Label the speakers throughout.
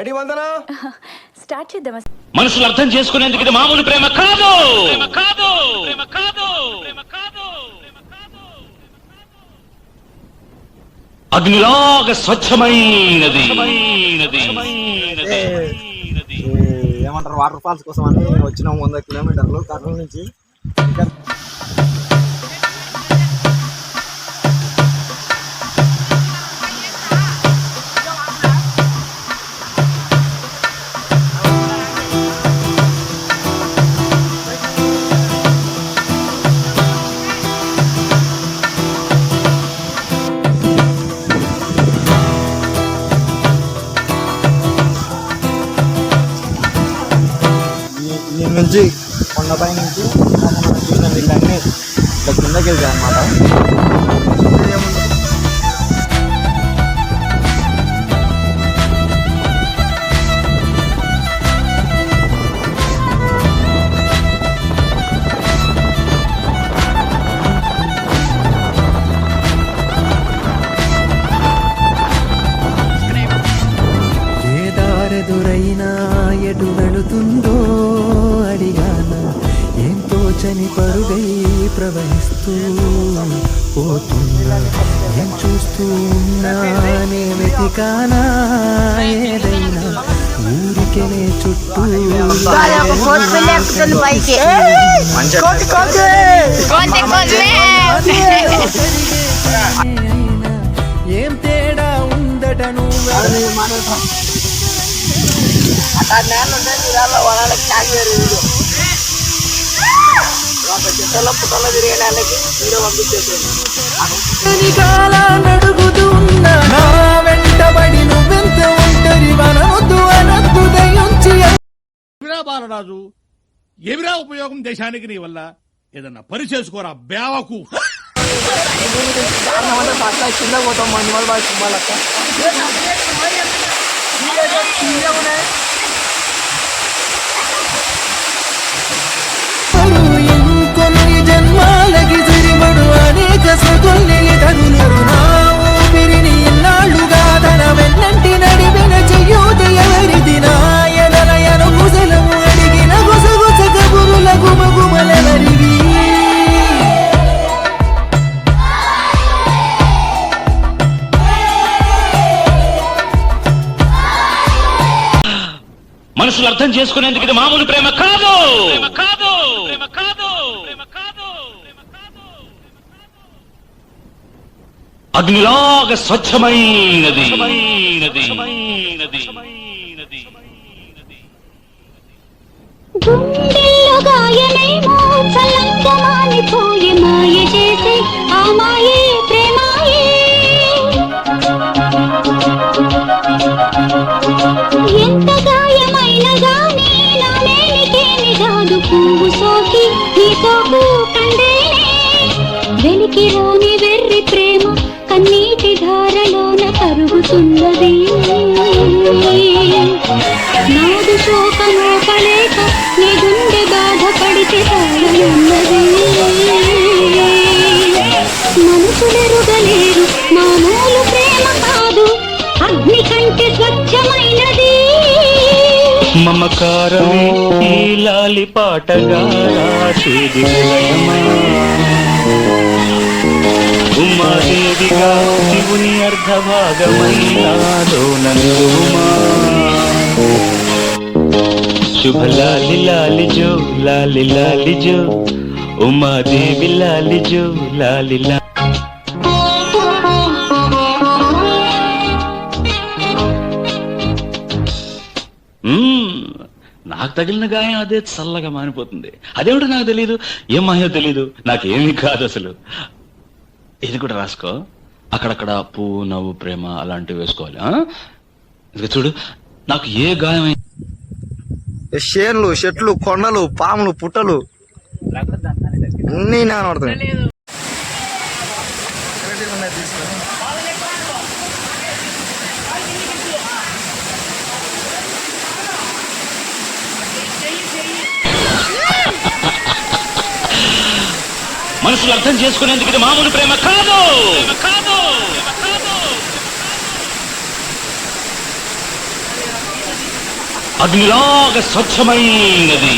Speaker 1: Ready వందన
Speaker 2: start చేద్దామా?
Speaker 3: మనుషులు అర్థం చేసుకునేందుకు ఇది మామూలు ప్రేమ కాదు. అగ్నిలాగా స్వచ్ఛమైనది.
Speaker 1: ఏమంటారు, వాటర్ ఫాల్స్ కోసం అని వచ్చినాం 100 కిలోమీటర్లు కర్నూలు నుంచి. నుంచి కొండపై నుంచి చూసిన వీళ్ళన్నీ ఇట్లా కిందకి వెళ్తాయి అన్నమాట.
Speaker 4: ఏ దారెదురైనా ఎటు వెళుతుందో అడిగానా, ఏం తోచని పరుగై ప్రవహిస్తూ పోతున్నా, ఏం చూస్తూ ఉన్నానే వెతికానా, ఏదైనా ఊరికెనే చుట్టూ ఏం తేడా ఉందటను నడుగుతున్నా నా వెంటబడి నువ్వెంత ఒంటరి వనవద్దు అనద్దు దయించి.
Speaker 5: బాలరాజు, ఏమిరా ఉపయోగం దేశానికి నీ వల్ల? ఏదన్నా పని చేసుకోరా బేవకు.
Speaker 1: కింద పోతాం
Speaker 4: ఇంకొన్ని జన్మాలకి సరిపడు అనేక సతుల్ని తరులు నా ఊపిరిని ఇన్నాళ్ళుగా తన వెన్నంటి నడిపిన చెయ్యూత ఎవరిది నాయనయను కుశలము అడిగిన గుసగుస కబురుల గుమగుమలెవరివి.
Speaker 3: మనుషులు అర్థం చేసుకునేందుకు ఇది మామూలు ప్రేమ కాదు. అగ్నిలాగా స్వచ్ఛమైనది.
Speaker 6: గుండెల్లో గాయమేమో చల్లంగమానిపోయి మాయ చేసే ఆ మాయే ప్రేమాయే. ఎంత గాయమైన గానీ నా మేనికేమి కాదు, పువ్వు సోకి నీ సోకు కండేనే. వెలికి రాని వెర్రి ప్రేమ కన్నీటి ధారలోన కరుగుతున్నది. నాదు శోక నోపలేక నీ గుండె బాధపడితే తాళనున్నది. మనసులెరుగలేరు మామూలు ప్రేమ కాదు, అగ్ని కంటే స్వచ్ఛమైనది.
Speaker 3: మమకారమే ఈ లాలి పాటగా రాసేది హృదయమా, ఉమాదేవిగా శివుని అర్ధభాగమైనాలోననుమా. శుభ లాలి లాలి జో లాలి లాలి జో, ఉమాదేవి లాలి జో లాలి లాలి. నాకు తగిలిన గాయం అదే చల్లగా మానిపోతుంది. అదేమిటో నాకు తెలీదు, ఏం మాయో తెలీదు, నాకేమీ కాదు అసలు. ఇది కూడా రాసుకో, అక్కడక్కడ పువ్వు నవ్వు ప్రేమ అలాంటివి వేసుకోవాలి. ఇక చూడు, నాకు ఏ గాయం
Speaker 1: షేర్లు చెట్లు కొండలు పాములు పుట్టలు అన్నీ నానబడుతున్నాయి.
Speaker 3: మనుషులు అర్థం చేసుకునేందుకు ఇది మామూలు ప్రేమ కాదు. అగ్నిలాగా స్వచ్ఛమైనది.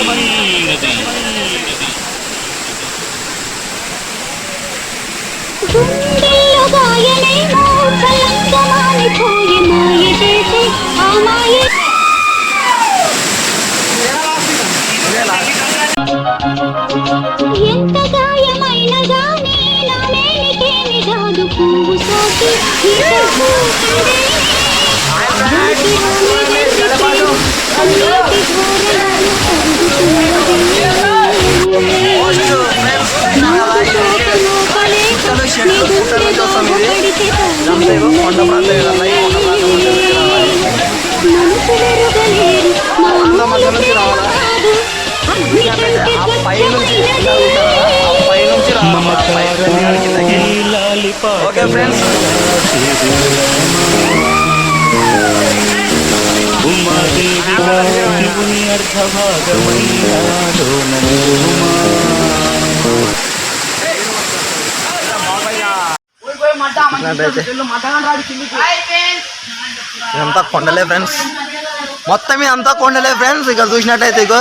Speaker 6: గుండెల్లో గాయమేమో చల్లంగా మానిపోయి మాయ చేసే ఆ మాయ ఎంత గాయమైన గానీ నా నేనికేమి కాదు పువ్వు సోకి నీకు
Speaker 1: ఓకే ఫ్రెండ్స్, ఇదంతా కొండలే ఫ్రెండ్స్, మొత్తం ఇదంతా కొండలే ఫ్రెండ్స్. ఇక్కడ చూసినట్టయితే ఇగో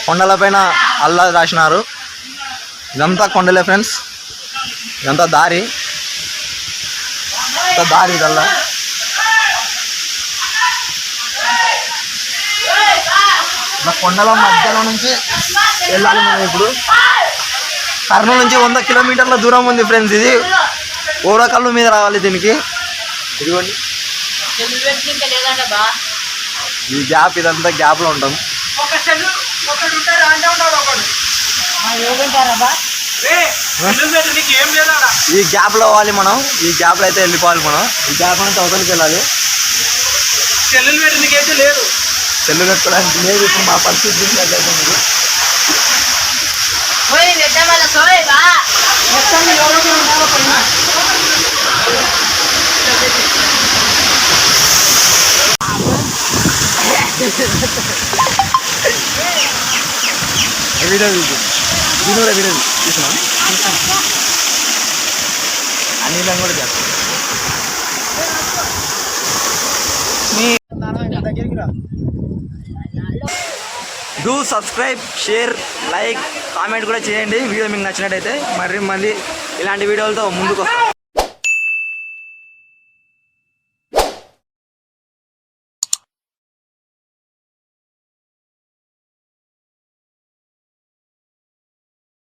Speaker 1: కొండల పైన అల్లా రాసినారు. ఇదంతా కొండలే ఫ్రెండ్స్, ఇదంతా దారి ఇదల్లా. కొండల మధ్యలో నుంచి వెళ్ళాలి మనం ఇప్పుడు. కర్నూలు నుంచి 100 కిలోమీటర్ల దూరం ఉంది ఫ్రెండ్స్. ఇది ఓరకల్లు మీద రావాలి దీనికి. ఇదిగోండి ఈ గ్యాప్, ఇదంతా గ్యాప్లో ఉంటాం. ఈ గ్యాప్లో పోవాలి మనం, ఈ గ్యాప్లో అయితే వెళ్ళిపోవాలి మనం. ఈ గ్యాప్ అంతా అవతలికి వెళ్ళాలి. సెల్లు పెట్టుకోవడానికి లేదు ఇప్పుడు మా పరిస్థితి చూసినట్లయితే మీరు. వీడియో వీడియో చూసినా అనిలం కూడా చేస్తాం. Do subscribe, share, like, comment కూడా చేయండి. వీడియో మీకు నచ్చినట్టయితే మళ్ళీ ఇలాంటి వీడియోలతో ముందుకు వస్తాం.